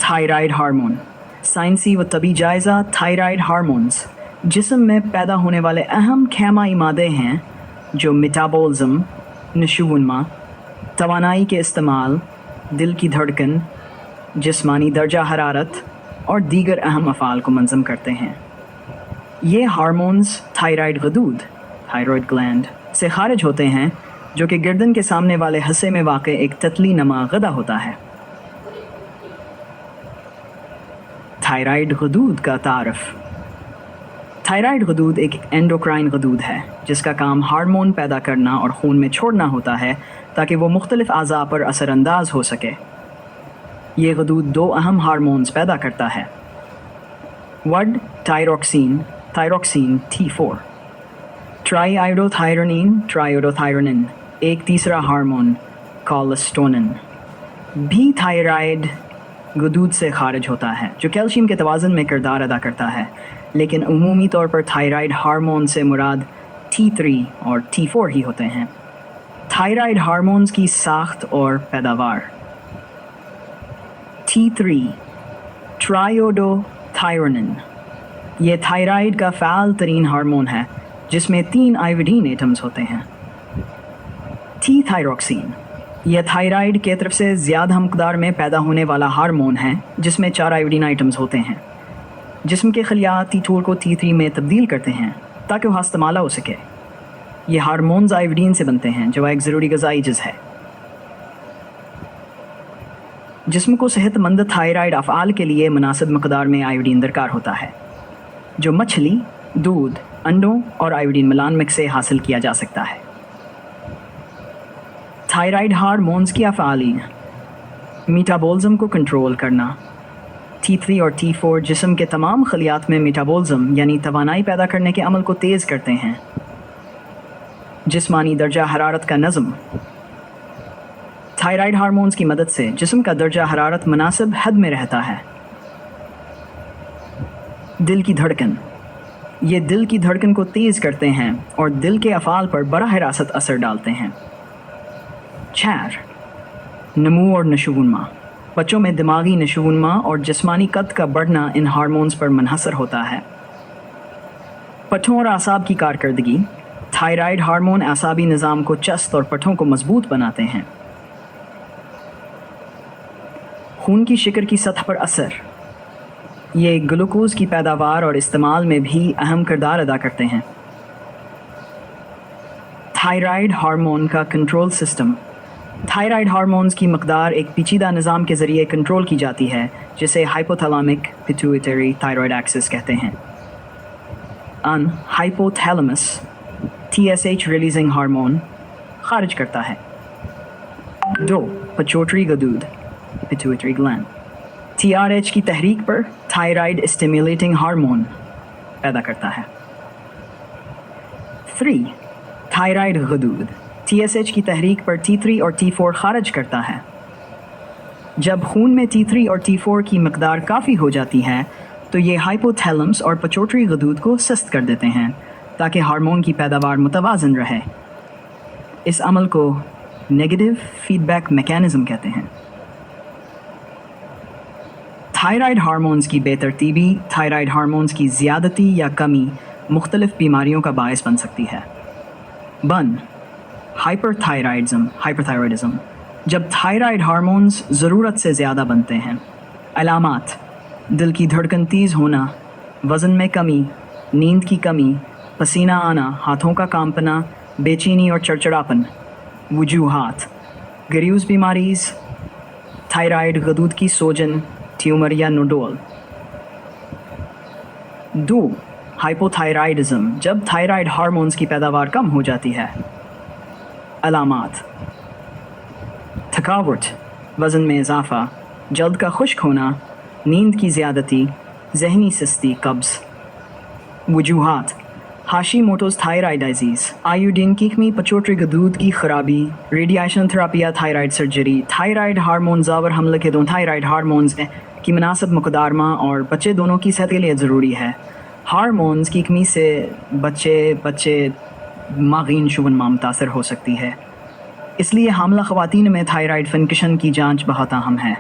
Thyroid hormone. साइंसी व तबी जायज़ा। थायराइड हार्मोन्स जिस्म में पैदा होने वाले अहम खेमाई मादे हैं जो मेटाबॉलिज्म, नशोवनमा, तवानाई के इस्तेमाल, दिल की धड़कन, जिस्मानी दर्जा हरारत और दीगर अहम अफ़ाल को मंज़म करते हैं। ये हार्मोन्स थायराइड गदूद, थायरॉयड ग्लैंड से खारिज होते हैं, जो कि गर्दन के सामने वाले हिस्से में वाक़ एक ततली नमा गदा होता है। थायराइड गदूद का तारफ़। थायराइड गदूद एक एंडोक्राइन गदूद है जिसका काम हार्मोन पैदा करना और खून में छोड़ना होता है ताकि वो मुख्तलिफ अज़ा पर असरअंदाज हो सके। ये गदूद दो अहम हार्मोन्स पैदा करता है, वड टायरोक्सिन, थायरोक्सिन T4, ट्राईआयोडोथायरोनिन, ट्राईआयोडोथायरोनिन, एक तीसरा हार्मोन कोलेस्टोनिन भी थायराइड गदूद से खारिज होता है, जो कैल्शियम के तवाज़ुन में किरदार अदा करता है, लेकिन उमूमी तौर पर थायराइड हार्मोन से मुराद T3 और T4 ही होते हैं। थायराइड हार्मोन्स की साख्त और पैदावार। T3 ट्राईआयोडोथायरोनिन, ये थायराइड का फ़ाल तरीन हार्मोन है जिसमें 3 आयोडीन एटम्स होते हैं। T थायरोक्सिन, यह थायराइड के तरफ से ज़्यादा मकदार में पैदा होने वाला हार्मोन है जिसमें 4 आयोडीन आइटम्स होते हैं। जिस्म के खलियात T2 को T3 में तब्दील करते हैं ताकि वह इस्तेमाल हो सके। ये हार्मोन्स आयोडीन से बनते हैं जो एक ज़रूरी ग़िज़ाई जिज़ है। जिस्म को सेहतमंद थायराइड अफ़आल के लिए मुनासिब मकदार में आयोडीन दरकार होता है, जो मछली, दूध, अंडों और आयोडीन मिलान मिक्स से हासिल किया जा सकता है। थायराइड हार्मोन्स की अफ़आली। मेटाबॉलिज्म को कंट्रोल करना। T3 और T4 जिस्म के तमाम खलियात में मेटाबॉलिज्म यानी तवानाई पैदा करने के अमल को तेज़ करते हैं। जिस्मानी दर्जा हरारत का नज़म। थायराइड हार्मोन्स की मदद से जिस्म का दर्जा हरारत मुनासिब हद में रहता है। दिल की धड़कन, ये दिल की धड़कन को तेज़ करते हैं और दिल के अफ़ाल पर बराह रास्त असर डालते हैं। चैर, नमू और नशोवनमा, बच्चों में दिमागी नशोवनमा और जिस्मानी कद का बढ़ना इन हार्मोन्स पर मुनहसर होता है। पट्ठों और आसाब की कारकर्दगी। थायराइड हार्मोन आसाबी निज़ाम को चस्त और पट्ठों को मजबूत बनाते हैं। खून की शिकर की सतह पर असर, ये ग्लूकोज़ की पैदावार और इस्तेमाल में भी अहम किरदार अदा करते हैं। थायराइड हार्मोन का कंट्रोल सिस्टम। थायराइड हार्मोन्स की मकदार एक पेचीदा निज़ाम के ज़रिए कंट्रोल की जाती है जिसे हाइपोथैलेमिक पिट्यूटरी थायराइड एक्सिस कहते हैं। हाइपोथैलेमस TSH रिलीजिंग हार्मोन खारिज करता है। 2 पिट्यूटरी गदूद, पिट्यूटरी ग्लैंड, TRH की तहरीक पर थायराइड स्टिमुलेटिंग हार्मोन पैदा करता है। 3 थायराइड गदूद TSH की तहरीक पर T3 और T4 खारिज करता है। जब खून में T3 और T4 की मकदार काफ़ी हो जाती है तो ये हाइपोथैलेमस और पिट्यूटरी गदूद को सस्त कर देते हैं ताकि हार्मोन की पैदावार मुतवाज़न रहे। इस अमल को नेगेटिव फीडबैक मैकेनिज़्म कहते हैं। थायराइड हार्मोन्स की बेतरतीबी, थायराइड हार्मोन्स की ज़्यादती या कमी मुख्तलिफ बीमारियों का बायस बन सकती है। हाइपरथायराइडिज़म, जब थायराइड हार्मोन्स ज़रूरत से ज़्यादा बनते हैं। अलामात: दिल की धड़कन तेज़ होना, वज़न में कमी, नींद की कमी, पसीना आना, हाथों का कांपना, बेचैनी और चिड़चिड़ापन। वजूहात: ग्रीव्स बीमारीज़, थायराइड गदूद की सोजन, ट्यूमर या नोडोल। 2 हाइपोथायराइडिज़म, जब थायराइड हार्मोन्स की पैदावार कम हो जाती है। अलामात: थकावट, वज़न में इजाफ़ा, जल्द का खुश्क होना, नींद की ज़्यादती, ज़हनी सुस्ती, कब्ज़। वजूहात: हाशिमोटोज़ थायराइडाइज़ीज़, आयोडीन की कमी, पिट्यूटरी गदूद की खराबी, रेडिएशन थेरेपी या थायराइड सर्जरी। थायराइड हार्मोन ज़ावर हमले के 2 थायराइड हार्मोन्स की मुनासिब मकदार माँ और बच्चे दोनों की सेहत के लिए ज़रूरी है। हार्मोन्स की कमी से बच्चे मागीन शुवनमा मुतासर हो सकती है, इसलिए हामला ख़वातीन में थायराइड फंक्शन की जांच बहुत अहम है।